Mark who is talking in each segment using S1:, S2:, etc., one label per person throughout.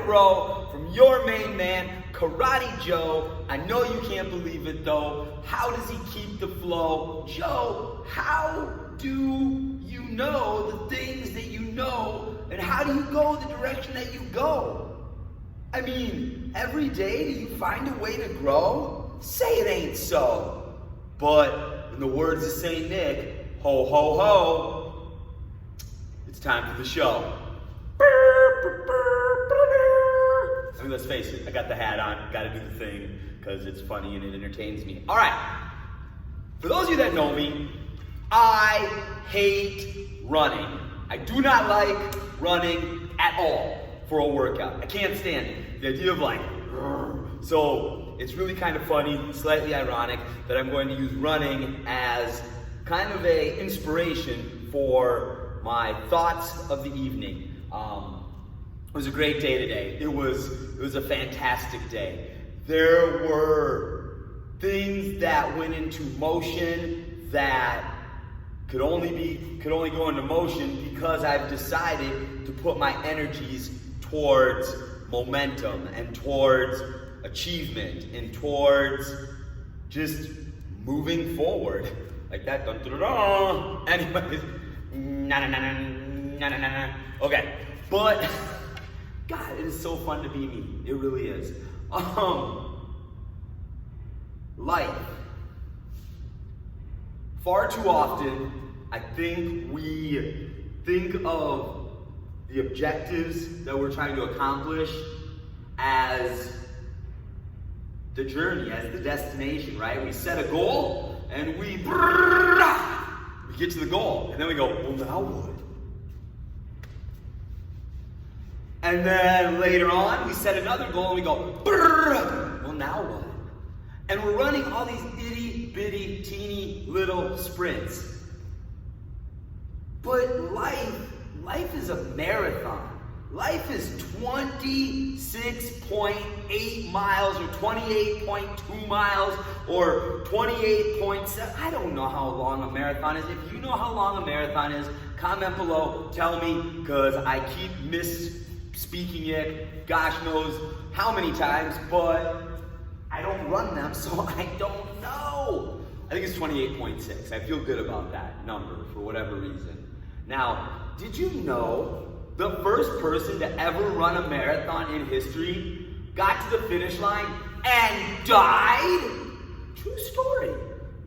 S1: row from your main man, Karate Joe. I know you can't believe it though. How does he keep the flow? Joe, how do you know the things that you know, and how do you go the direction that you go? I mean, every day do you find a way to grow? Say it ain't so. But in the words of St. Nick, ho ho ho, it's time for the show. I mean, let's face it, I got the hat on, gotta do the thing, because it's funny and it entertains me. All right, for those of you that know me, I hate running. I do not like running at all for a workout. I can't stand it. The idea of like, so it's really kind of funny, slightly ironic, that I'm going to use running as kind of a inspiration for my thoughts of the evening. It was a great day today. It was a fantastic day. There were things that went into motion that could only go into motion because I've decided to put my energies towards momentum and towards achievement and towards just moving forward. Like that. Dun, dun, dun, dun. Anyways, okay, but God, it is so fun to be me. It really is. Life. Far too often, I think we think of the objectives that we're trying to accomplish as the journey, as the destination, right? We set a goal and we get to the goal, and then we go, well, now what? And then later on, we set another goal and we go, well, now what? And we're running all these itty bitty teeny little sprints. But life is a marathon. Life is 26.8 miles or 28.2 miles or 28.7. I don't know how long a marathon is. If you know how long a marathon is, comment below, tell me, because I keep misspeaking it, gosh knows how many times, but I don't run them, so I don't know. I think it's 28.6. I feel good about that number for whatever reason. Now, did you know the first person to ever run a marathon in history got to the finish line and died? True story.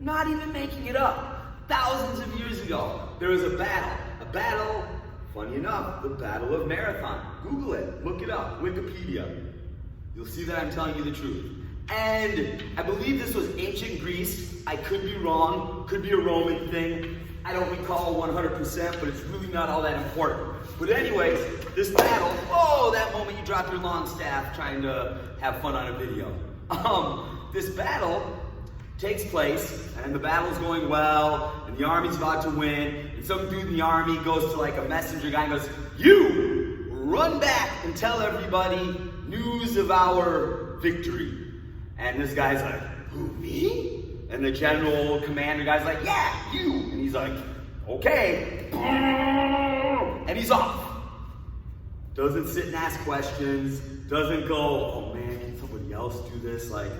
S1: Not even making it up. Thousands of years ago, there was a battle, funny enough, the Battle of Marathon. Google it, look it up, Wikipedia. You'll see that I'm telling you the truth. And I believe this was ancient Greece. I could be wrong, could be a Roman thing. I don't recall 100%, but it's really not all that important. But anyways, this battle, oh, that moment you drop your long staff trying to have fun on a video. This battle takes place, and the battle's going well, and the army's about to win, and some dude in the army goes to like a messenger guy and goes, you, run back and tell everybody news of our victory. And this guy's like, who, me? And the general commander guy's like, yeah, you. And he's like, okay. And he's off. Doesn't sit and ask questions. Doesn't go, oh man, can somebody else do this? Like,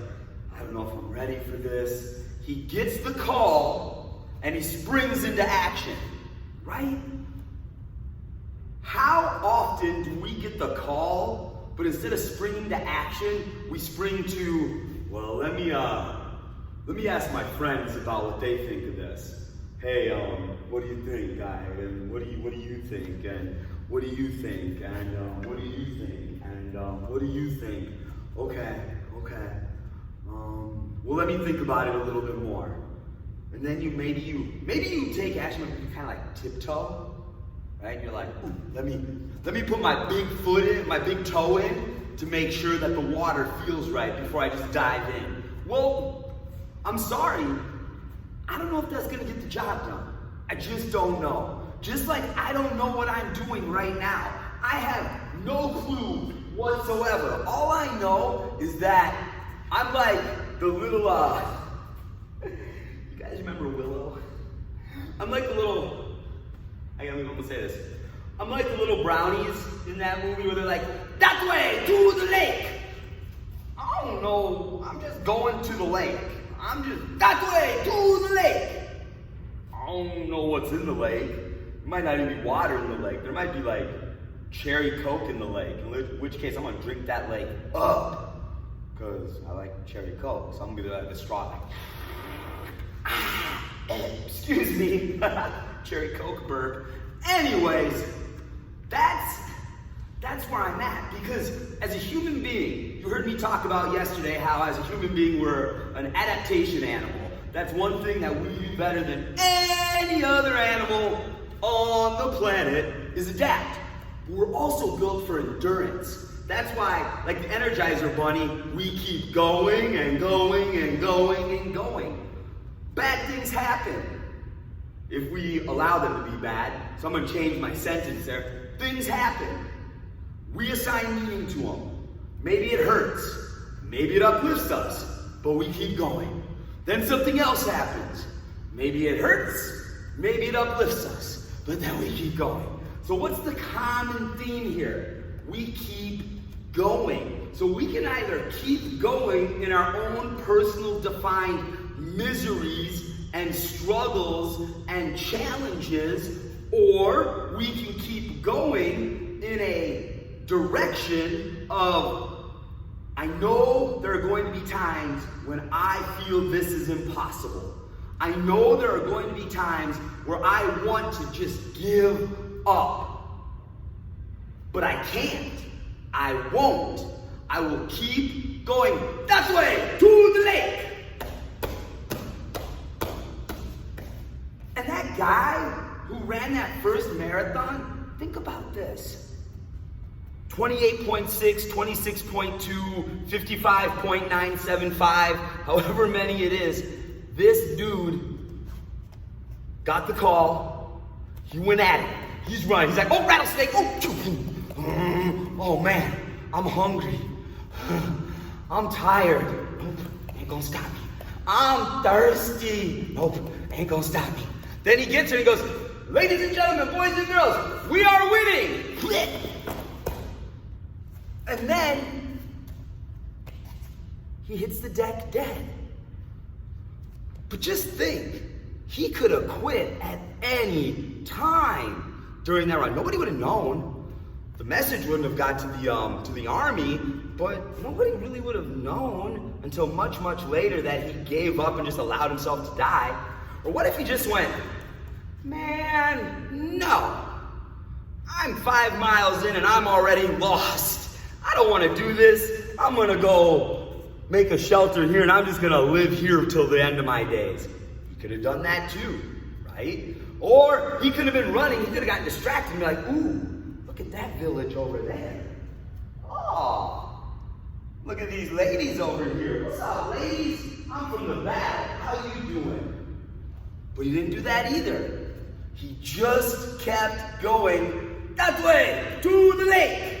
S1: I don't know if I'm ready for this. He gets the call and he springs into action, right? How often do we get the call, but instead of springing to action, we spring to, well, let me ask my friends about what they think of this. Hey, what do you think, guy? And what do you think? And what do you think? And what do you think? And what do you think? Okay. Well, let me think about it a little bit more. And then maybe you take action, but you kind of like tiptoe, right? And you're like, let me put my big foot in, my big toe in, to make sure that the water feels right before I just dive in. Well, I'm sorry, I don't know if that's gonna get the job done. I just don't know. Just like I don't know what I'm doing right now. I have no clue whatsoever. All I know is that I'm like the little, you guys remember Willow? I'm like the little, I can't believe I'm gonna say this. I'm like the little brownies in that movie where they're like, that way, to the lake. I don't know, I'm just going to the lake. I'm just that way, to the lake. I don't know what's in the lake. There might not even be water in the lake. There might be like cherry Coke in the lake, in which case I'm gonna drink that lake up. Because I like cherry Coke, so I'm gonna be like the straw. Excuse me, cherry Coke burp. Anyways, that's where I'm at, because as a human being, you heard me talk about yesterday how as a human being we're an adaptation animal. That's one thing that we do better than any other animal on the planet is adapt. We're also built for endurance. That's why, like the Energizer Bunny, we keep going and going and going and going. Bad things happen if we allow them to be bad. So I'm going to change my sentence there. Things happen. We assign meaning to them. Maybe it hurts. Maybe it uplifts us. But we keep going. Then something else happens. Maybe it hurts. Maybe it uplifts us. But then we keep going. So what's the common theme here? We keep going. So we can either keep going in our own personal defined miseries and struggles and challenges, or we can keep going in a direction of, I know there are going to be times when I feel this is impossible. I know there are going to be times where I want to just give up. But I can't. I won't. I will keep going that way, to the lake. And that guy who ran that first marathon, think about this. 28.6, 26.2, 55.975, however many it is, this dude got the call. He went at it. He's running. He's like, oh, rattlesnake. Oh man, I'm hungry. I'm tired. Nope, ain't gonna stop me. I'm thirsty. Nope, ain't gonna stop me. Then he gets her and he goes, ladies and gentlemen, boys and girls, we are winning. And then he hits the deck dead. But just think, he could have quit at any time during that run. Nobody would have known. The message wouldn't have got to the army, but nobody really would have known until much, much later that he gave up and just allowed himself to die. Or what if he just went, man, no. I'm 5 miles in and I'm already lost. I don't want to do this. I'm going to go make a shelter here and I'm just going to live here till the end of my days. He could have done that too, right? Or he could have been running. He could have gotten distracted and be like, ooh, look at that village over there. Oh, look at these ladies over here. What's up, ladies? I'm from the back. How you doing? But he didn't do that either. He just kept going that way, to the lake,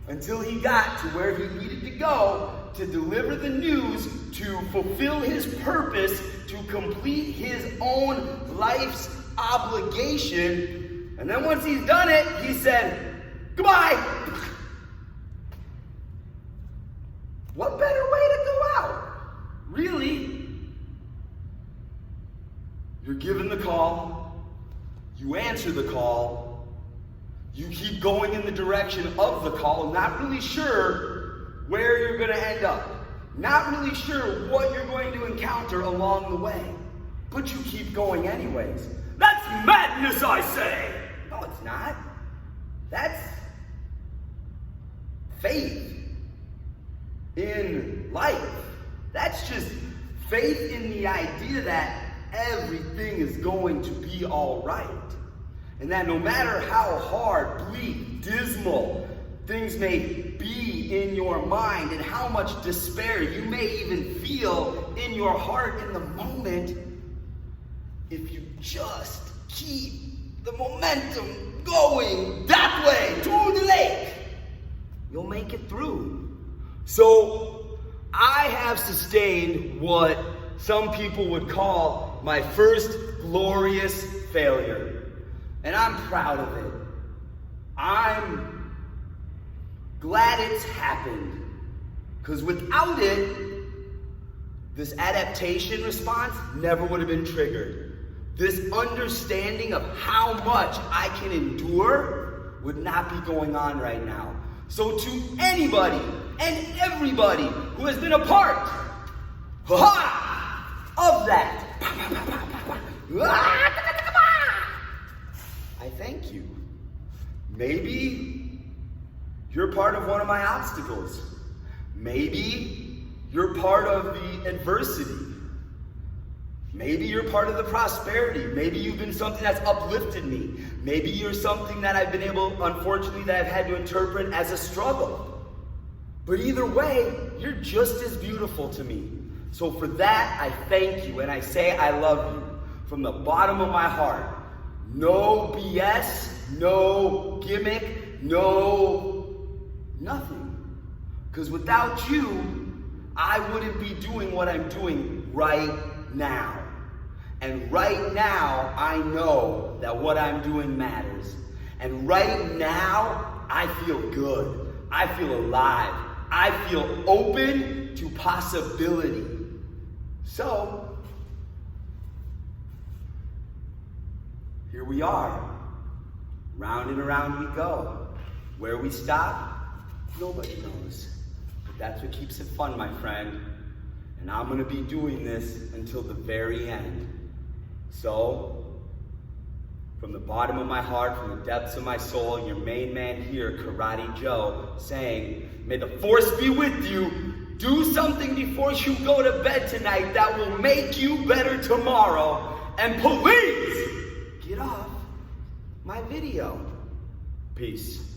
S1: until he got to where he needed to go to deliver the news, to fulfill his purpose, to complete his own life's obligation. And then once he's done it, he said, goodbye. What better way to go out? Really? You're given the call, you answer the call, you keep going in the direction of the call, not really sure where you're going to end up, not really sure what you're going to encounter along the way, but you keep going anyways. That's madness, I say! No, it's not. That's faith in life. That's just faith in the idea that everything is going to be all right. And that no matter how hard, bleak, dismal things may be in your mind and how much despair you may even feel in your heart in the moment, if you just keep the momentum going that way to the lake, you'll make it through. So I have sustained what some people would call my first glorious failure. And I'm proud of it. I'm glad it's happened. Because without it, this adaptation response never would have been triggered. This understanding of how much I can endure would not be going on right now. So to anybody and everybody who has been a part of that, I thank you. Maybe you're part of one of my obstacles. Maybe you're part of the adversity. Maybe you're part of the prosperity. Maybe you've been something that's uplifted me. Maybe you're something that I've been able, unfortunately, that I've had to interpret as a struggle. But either way, you're just as beautiful to me. So for that, I thank you and I say I love you from the bottom of my heart. No BS, no gimmick, nothing. Because without you, I wouldn't be doing what I'm doing right now. And right now, I know that what I'm doing matters. And right now, I feel good. I feel alive. I feel open to possibility. So, here we are. Round and around we go. Where we stop, nobody knows. But that's what keeps it fun, my friend. And I'm gonna be doing this until the very end. So, from the bottom of my heart, from the depths of my soul, your main man here, Karate Joe, saying, may the force be with you. Do something before you go to bed tonight that will make you better tomorrow. And please, get off my video. Peace.